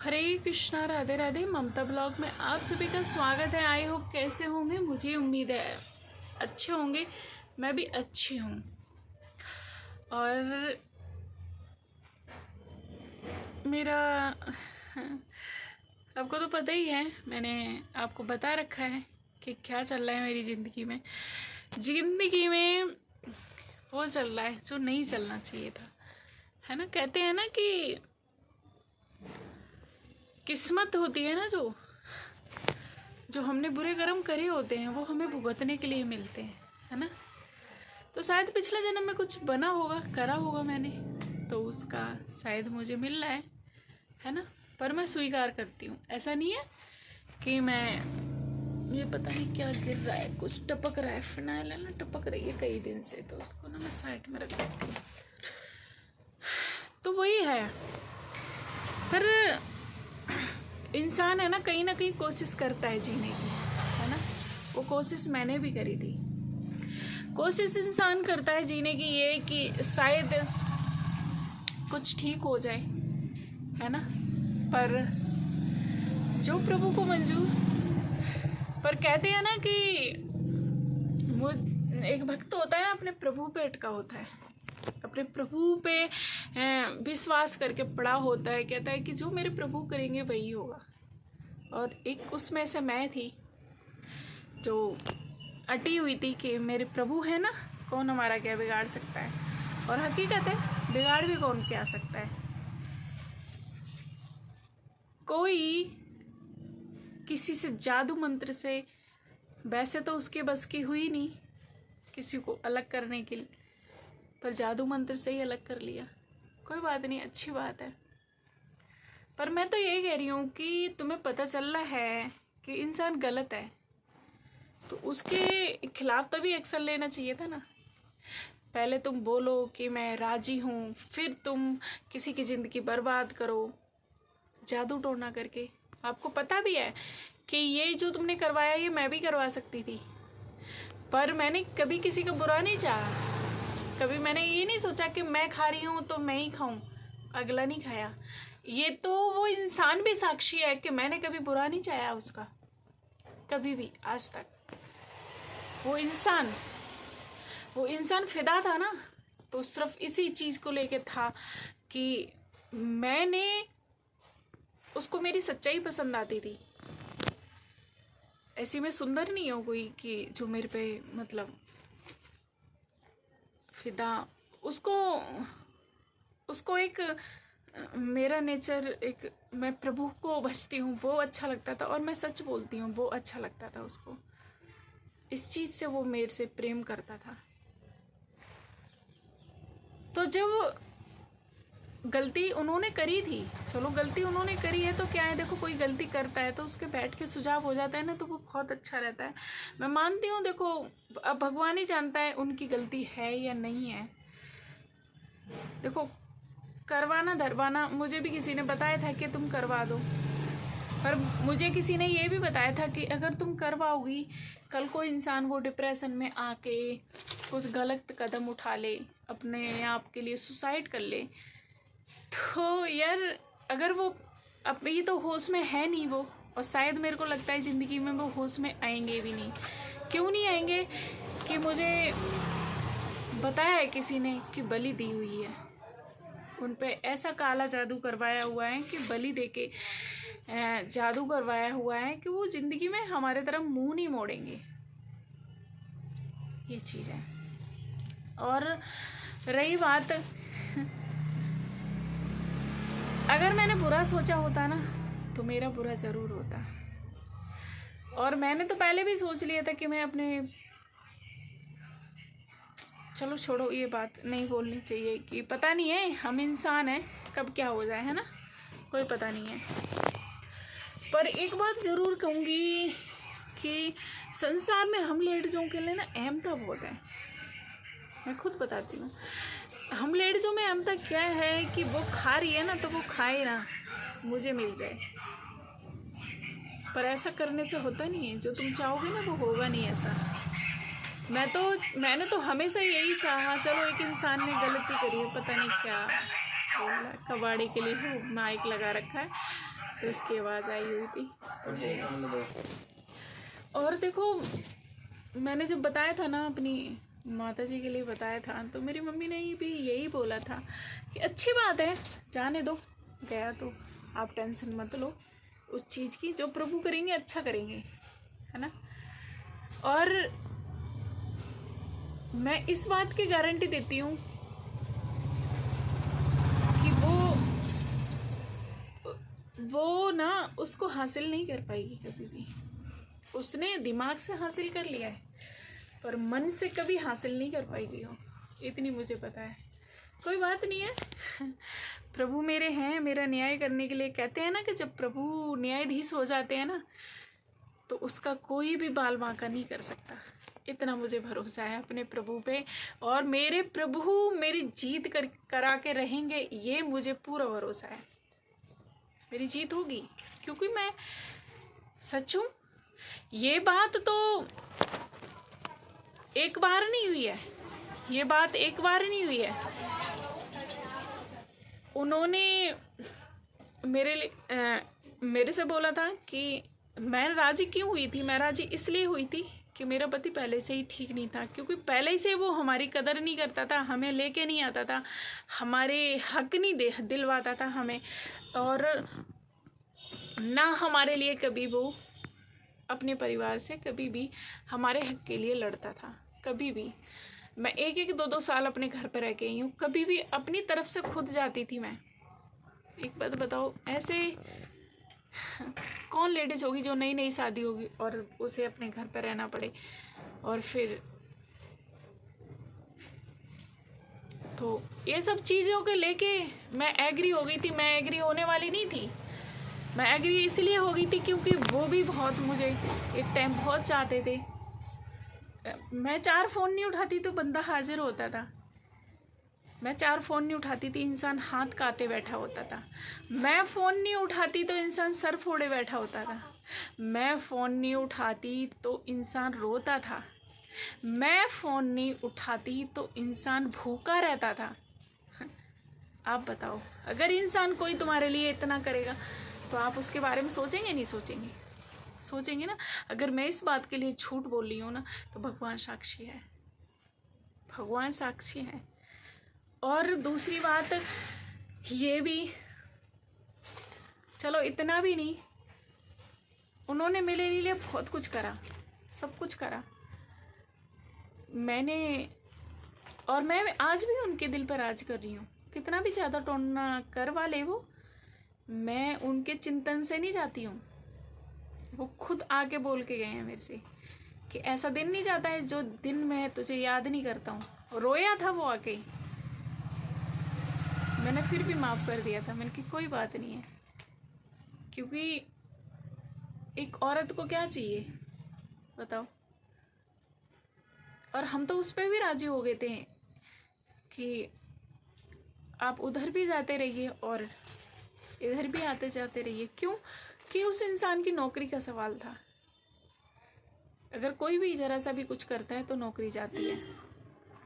हरे कृष्णा, राधे राधे। ममता blog में आप सभी का स्वागत है। आई होप कैसे होंगे, मुझे उम्मीद है अच्छे होंगे। मैं भी अच्छी हूँ। और मेरा आपको तो पता ही है, मैंने आपको बता रखा है कि क्या चल रहा है मेरी ज़िंदगी में। ज़िंदगी में वो चल रहा है जो नहीं चलना चाहिए था, है ना। कहते हैं ना कि किस्मत होती है ना, जो हमने बुरे कर्म करे होते हैं वो हमें भुगतने के लिए मिलते हैं, है ना। तो शायद पिछले जन्म में कुछ बना होगा, करा होगा मैंने, तो उसका शायद मुझे मिल रहा है ना। पर मैं स्वीकार करती हूँ। ऐसा नहीं है कि मैं, ये पता नहीं क्या गिर रहा है, कुछ टपक रहा है, फिनाइल है ना, टपक रही है कई दिन से, तो उसको ना मैं साइड में रख देती हूँ। तो वही है। पर इंसान है ना कहीं कोशिश करता है जीने की, है ना। वो कोशिश मैंने भी करी थी। कोशिश इंसान करता है जीने की, ये कि शायद कुछ ठीक हो जाए, है ना। पर जो प्रभु को मंजूर। पर कहते हैं ना कि वो एक भक्त होता है ना, अपने प्रभु पे अटका होता है, अपने प्रभु पे विश्वास करके पड़ा होता है। कहता है कि जो मेरे प्रभु करेंगे वही होगा। और एक उसमें से मैं थी जो अटी हुई थी कि मेरे प्रभु है ना, कौन हमारा क्या बिगाड़ सकता है। और हकीकत है, बिगाड़ भी कौन क्या सकता है। कोई किसी से जादू मंत्र से, वैसे तो उसके बस की हुई नहीं किसी को अलग करने के लिए, पर जादू मंत्र से ही अलग कर लिया। कोई बात नहीं, अच्छी बात है। पर मैं तो यही कह रही हूँ कि तुम्हें पता चल रहा है कि इंसान गलत है, तो उसके खिलाफ तभी एक्शन लेना चाहिए था ना। पहले तुम बोलो कि मैं राजी हूँ, फिर तुम किसी की ज़िंदगी बर्बाद करो जादू टोना करके। आपको पता भी है कि ये जो तुमने करवाया ये मैं भी करवा सकती थी, पर मैंने कभी किसी का बुरा नहीं चाहा। कभी मैंने ये नहीं सोचा कि मैं खा रही हूँ तो मैं ही खाऊं, अगला नहीं खाया। ये तो वो इंसान भी साक्षी है कि मैंने कभी बुरा नहीं चाहा उसका, कभी भी आज तक। वो इंसान फिदा था ना, तो सिर्फ इसी चीज़ को लेके था कि मैंने उसको, मेरी सच्चाई पसंद आती थी। ऐसी मैं सुंदर नहीं हूँ कोई कि जो मेरे पे मतलब फिदा। उसको एक मेरा नेचर, एक मैं प्रभु को भजती हूँ वो अच्छा लगता था, और मैं सच बोलती हूँ वो अच्छा लगता था उसको। इस चीज़ से वो मेरे से प्रेम करता था। तो जब गलती उन्होंने करी थी, चलो गलती उन्होंने करी है तो क्या है, देखो कोई गलती करता है तो उसके बैठ के सुझाव हो जाता है ना, तो वो बहुत अच्छा रहता है। मैं मानती हूँ, देखो अब भगवान ही जानता है उनकी गलती है या नहीं है। देखो करवाना धरवाना मुझे भी किसी ने बताया था कि तुम करवा दो, पर मुझे किसी ने ये भी बताया था कि अगर तुम करवाओगी, कल को इंसान वो डिप्रेशन में आके कुछ गलत कदम उठा ले, अपने आप के लिए सुसाइड कर ले, तो यार अगर वो, अब ये तो होश में है नहीं वो, और शायद मेरे को लगता है ज़िंदगी में वो होश में आएंगे भी नहीं। क्यों नहीं आएंगे कि मुझे बताया है किसी ने कि बलि दी हुई है उन पे, ऐसा काला जादू करवाया हुआ है कि बलि देके जादू करवाया हुआ है कि वो ज़िंदगी में हमारे तरफ मुंह नहीं मोड़ेंगे। ये चीज़ है। और रही बात, अगर मैंने बुरा सोचा होता ना तो मेरा बुरा ज़रूर होता। और मैंने तो पहले भी सोच लिया था कि मैं अपने, चलो छोड़ो, ये बात नहीं बोलनी चाहिए कि पता नहीं है, हम इंसान हैं, कब क्या हो जाए, है ना, कोई पता नहीं है। पर एक बात ज़रूर कहूँगी कि संसार में हम लेडीज़ों के लिए ना अहमता बहुत है। मैं खुद बताती हूँ, हम लेडीज़ों में अहमता क्या है कि वो खा रही है ना तो वो खाए ना, मुझे मिल जाए। पर ऐसा करने से होता नहीं है, जो तुम चाहोगे ना वो होगा नहीं ऐसा। मैंने तो हमेशा यही चाहा, चलो एक इंसान ने गलती करी है, पता नहीं क्या बोल रहा है, कबाड़ी के लिए माइक लगा रखा है, तो उसकी आवाज़ आई हुई थी। और देखो, मैंने जब बताया था ना अपनी माता जी के लिए बताया था, तो मेरी मम्मी ने भी यही बोला था कि अच्छी बात है, जाने दो, गया तो आप टेंशन मत लो उस चीज़ की, जो प्रभु करेंगे अच्छा करेंगे, है ना। और मैं इस बात की गारंटी देती हूँ कि वो ना उसको हासिल नहीं कर पाएगी कभी भी। उसने दिमाग से हासिल कर लिया है, पर मन से कभी हासिल नहीं कर पाएगी वो, इतनी मुझे पता है। कोई बात नहीं है, प्रभु मेरे हैं, मेरा न्याय करने के लिए। कहते हैं ना कि जब प्रभु न्यायाधीश हो जाते हैं ना, तो उसका कोई भी बाल बांका नहीं कर सकता। इतना मुझे भरोसा है अपने प्रभु पे, और मेरे प्रभु मेरी जीत करा के रहेंगे, ये मुझे पूरा भरोसा है। मेरी जीत होगी, क्योंकि मैं सच हूँ। ये बात तो एक बार नहीं हुई है, ये बात एक बार नहीं हुई है। उन्होंने मेरे से बोला था कि मैं राजी क्यों हुई थी। मैं राजी इसलिए हुई थी कि मेरा पति पहले से ही ठीक नहीं था, क्योंकि पहले ही से वो हमारी कदर नहीं करता था, हमें लेके नहीं आता था, हमारे हक नहीं दिलवाता था हमें, और ना हमारे लिए कभी वो अपने परिवार से कभी भी हमारे हक के लिए लड़ता था। कभी भी मैं 1-2 साल अपने घर पर रह के आई हूँ, कभी भी अपनी तरफ से खुद जाती थी मैं। एक बात बताओ, ऐसे कौन लेडीज होगी जो नई नई शादी होगी और उसे अपने घर पर रहना पड़े, और फिर तो ये सब चीज़ों के लेके मैं एग्री हो गई थी। मैं एग्री होने वाली नहीं थी, मैं एग्री इसलिए हो गई थी क्योंकि वो भी बहुत मुझे एक टाइम बहुत चाहते थे। मैं 4 फ़ोन नहीं उठाती तो बंदा हाजिर होता था, मैं 4 फ़ोन नहीं उठाती थी इंसान हाथ काटे बैठा होता था, मैं फ़ोन नहीं उठाती तो इंसान सर फोड़े बैठा होता था, मैं फ़ोन नहीं उठाती तो इंसान रोता था, मैं फ़ोन नहीं उठाती तो इंसान भूखा रहता था। आप बताओ, अगर इंसान कोई तुम्हारे लिए इतना करेगा तो आप उसके बारे में सोचेंगे नहीं सोचेंगे? सोचेंगे ना। अगर मैं इस बात के लिए झूठ बोल रही हूँ ना, तो भगवान साक्षी है, भगवान साक्षी है। और दूसरी बात ये भी, चलो इतना भी नहीं, उन्होंने मेरे लिए बहुत कुछ करा, सब कुछ करा मैंने, और मैं आज भी उनके दिल पर राज कर रही हूँ। कितना भी ज़्यादा टोना करवा ले वो, मैं उनके चिंतन से नहीं जाती हूँ। वो खुद आके बोल के गए हैं मेरे से कि ऐसा दिन नहीं जाता है जो दिन मैं तुझे याद नहीं करता हूँ। रोया था वो आके, मैंने फिर भी माफ़ कर दिया था। मैंने कहा कोई बात नहीं है, क्योंकि एक औरत को क्या चाहिए बताओ। और हम तो उस पर भी राजी हो गए थे कि आप उधर भी जाते रहिए और इधर भी आते जाते रहिए। क्यों? कि उस इंसान की नौकरी का सवाल था। अगर कोई भी ज़रा सा भी कुछ करता है तो नौकरी जाती है।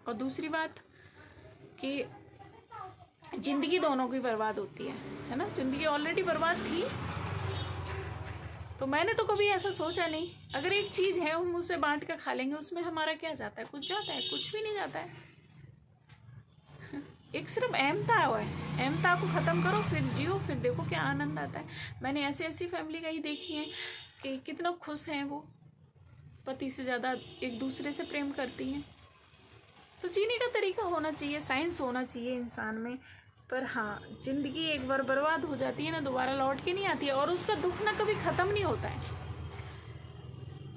और दूसरी बात कि ज़िंदगी दोनों की बर्बाद होती है ना। ज़िंदगी ऑलरेडी बर्बाद थी, तो मैंने तो कभी ऐसा सोचा नहीं। अगर एक चीज़ है हम उसे बांट कर खा लेंगे, उसमें हमारा क्या जाता है? कुछ जाता है? कुछ भी नहीं जाता है। एक सिर्फ अहमता है, अहमता को ख़त्म करो, फिर जियो, फिर देखो क्या आनंद आता है। मैंने ऐसी फैमिली कहीं देखी है कि कितना खुश हैं वो, पति से ज़्यादा एक दूसरे से प्रेम करती हैं। तो जीने का तरीका होना चाहिए, साइंस होना चाहिए इंसान में। पर हाँ, ज़िंदगी एक बार बर्बाद हो जाती है ना, दोबारा लौट के नहीं आती है, और उसका दुख ना कभी ख़त्म नहीं होता है।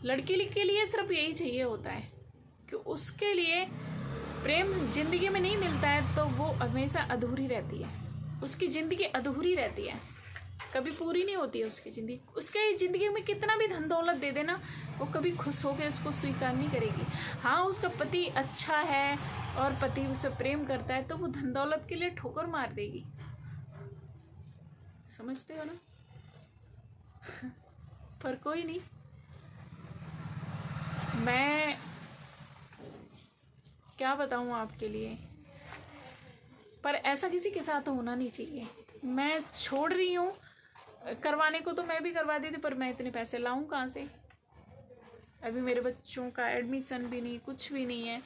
लड़की के लिए सिर्फ यही चाहिए होता है कि उसके लिए प्रेम ज़िंदगी में नहीं मिलता है तो वो हमेशा अधूरी रहती है, उसकी ज़िंदगी अधूरी रहती है, कभी पूरी नहीं होती है उसकी ज़िंदगी। उसके ज़िंदगी में कितना भी धन दौलत दे देना, वो कभी खुश होकर उसको स्वीकार नहीं करेगी। हाँ, उसका पति अच्छा है और पति उसे प्रेम करता है तो वो धन दौलत के लिए ठोकर मार देगी। समझते हो ना? पर कोई नहीं, मैं क्या बताऊँ आपके लिए, पर ऐसा किसी के साथ होना नहीं चाहिए। मैं छोड़ रही हूँ करवाने को तो मैं भी करवा दी थी, पर मैं इतने पैसे लाऊं कहाँ से? अभी मेरे बच्चों का एडमिशन भी नहीं, कुछ भी नहीं है,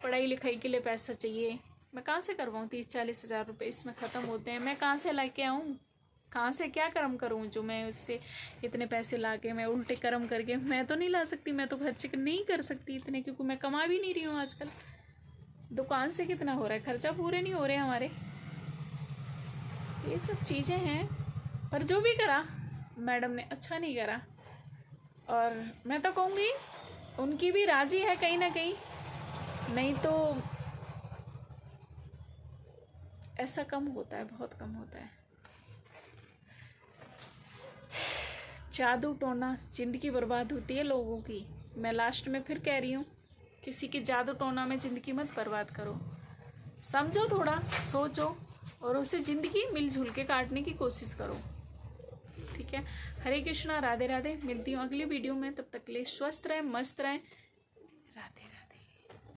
पढ़ाई लिखाई के लिए पैसा चाहिए, मैं कहाँ से करवाऊँ? 30-40 हज़ार रुपये इसमें ख़त्म होते हैं, मैं कहाँ से ला के आऊँ? कहाँ से क्या कर्म करूँ जो मैं उससे इतने पैसे ला के मैं उल्टे कर्म करके मैं तो नहीं ला सकती, मैं तो खर्च नहीं कर सकती इतने, क्योंकि मैं कमा भी नहीं रही हूँ आजकल। दुकान से कितना हो रहा है, खर्चा पूरे नहीं हो रहे हमारे। ये सब चीज़ें हैं, पर जो भी करा मैडम ने अच्छा नहीं करा। और मैं तो कहूँगी उनकी भी राजी है कहीं ना कहीं, नहीं तो ऐसा कम होता है, बहुत कम होता है। जादू टोना, जिंदगी बर्बाद होती है लोगों की। मैं लास्ट में फिर कह रही हूँ, किसी के जादू टोना में ज़िंदगी मत बर्बाद करो, समझो, थोड़ा सोचो और उसे ज़िंदगी मिलजुल के काटने की कोशिश करो। ठीक है, हरे कृष्णा, राधे राधे। मिलती हूँ अगली वीडियो में, तब तक के लिए स्वस्थ रहें, मस्त रहें, राधे राधे।